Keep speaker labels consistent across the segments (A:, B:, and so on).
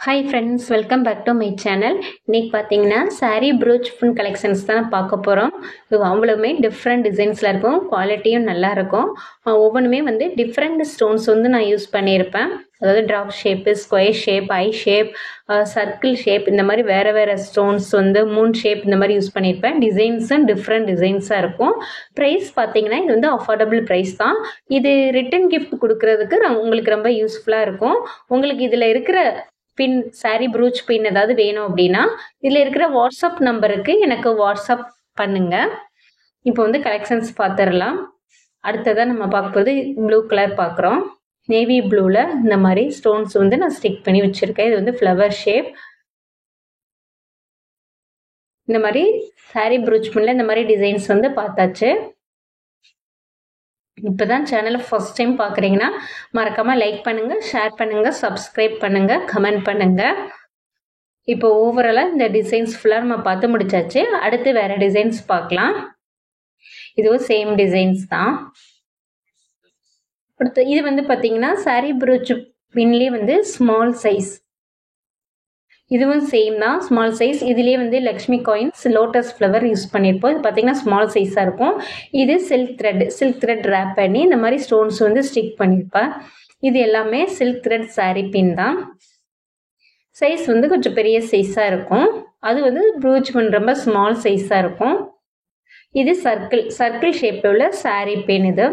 A: Hi friends, welcome back to my channel. இன்னைக்கு பார்த்தீங்கன்னா saree brooch full collections தான் பார்க்க போகிறோம். இது அவ்வளவுமே டிஃப்ரெண்ட் டிசைன்ஸில் இருக்கும், குவாலிட்டியும் நல்லா இருக்கும். ஒவ்வொன்றுமே வந்து டிஃப்ரெண்ட் ஸ்டோன்ஸ் வந்து நான் யூஸ் பண்ணியிருப்பேன். அதாவது ட்ராப் ஷேப்பு, ஸ்கொயர் ஷேப், ஐ ஷேப், சர்க்கிள் ஷேப், இந்த மாதிரி வேறு வேறு ஸ்டோன்ஸ் வந்து மூன் ஷேப் இந்த மாதிரி யூஸ் பண்ணியிருப்பேன். டிசைன்ஸும் டிஃப்ரெண்ட் டிசைன்ஸாக இருக்கும். ப்ரைஸ் பார்த்தீங்கன்னா இது வந்து அஃபோர்டபுள் ப்ரைஸ் தான். இது ரிட்டன் கிஃப்ட் கொடுக்கறதுக்கு உங்களுக்கு ரொம்ப யூஸ்ஃபுல்லாக இருக்கும். உங்களுக்கு இதில் இருக்கிற பின் சாரி ப்ரூச் பின் ஏதாவது வேணும் அப்படின்னா இதில் இருக்கிற வாட்ஸ்அப் நம்பருக்கு எனக்கு வாட்ஸ்அப் பண்ணுங்க. இப்போ வந்து கலெக்ஷன்ஸ் பார்த்துடலாம். அடுத்ததான் நம்ம பார்க்க போகிறது ப்ளூ கலர் பார்க்குறோம். நேவி ப்ளூவில் இந்த மாதிரி ஸ்டோன்ஸ் வந்து நான் ஸ்டிக் பண்ணி வச்சுருக்கேன். இது வந்து ஃப்ளவர் ஷேப். இந்த மாதிரி சாரி ப்ரூச் பின்ல இந்த மாதிரி டிசைன்ஸ் வந்து பார்த்தாச்சு. இப்போதான் சேனலை ஃபர்ஸ்ட் டைம் பார்க்குறீங்கன்னா மறக்காமல் லைக் பண்ணுங்கள், ஷேர் பண்ணுங்கள், சப்ஸ்கிரைப் பண்ணுங்கள், கமெண்ட் பண்ணுங்கள். இப்போ ஓவராலாக இந்த டிசைன்ஸ் ஃபுல்லாக நம்ம பார்த்து முடிச்சாச்சு. அடுத்து வேறு டிசைன்ஸ் பார்க்கலாம். இதுவும் சேம் டிசைன்ஸ் தான். அடுத்து இது வந்து பார்த்தீங்கன்னா சாரி ப்ரூச் பின்லேயே வந்து ஸ்மால் சைஸ். இதுவும் சேம் தான், ஸ்மால் சைஸ். இதுலேயே வந்து Lakshmi coins, lotus flower use பண்ணியிருப்போம். இது பார்த்தீங்கன்னா ஸ்மால் சைஸாக இருக்கும். இது சில்க் த்ரெட் ரேப் பண்ணி இந்த மாதிரி ஸ்டோன்ஸ் வந்து ஸ்டிக் பண்ணியிருப்பேன். இது எல்லாமே சில்க் த்ரெட் சாரீ பின் தான். சைஸ் வந்து கொஞ்சம் பெரிய சைஸாக இருக்கும். அது வந்து ப்ரூச் பின் ரொம்ப ஸ்மால் சைஸாக இருக்கும். இது சர்க்கிள் ஷேப்பில் உள்ள சாரீ பின். இது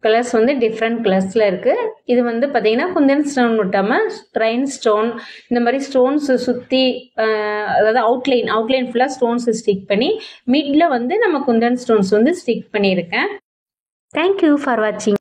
A: கலர்ஸ் வந்து டிஃப்ரெண்ட் கலர்ஸில் இருக்குது. இது வந்து பார்த்தீங்கன்னா குந்தன் ஸ்டோன் விட்டாமல் ரெயின் ஸ்டோன் இந்த மாதிரி ஸ்டோன்ஸ் சுற்றி, அதாவது அவுட்லைன் ஃபுல்லாக ஸ்டோன்ஸ் ஸ்டிக் பண்ணி மிடில் வந்து நம்ம குந்தன் ஸ்டோன்ஸ் வந்து ஸ்டிக் பண்ணியிருக்கேன். தேங்க்யூ ஃபார் வாட்சிங்.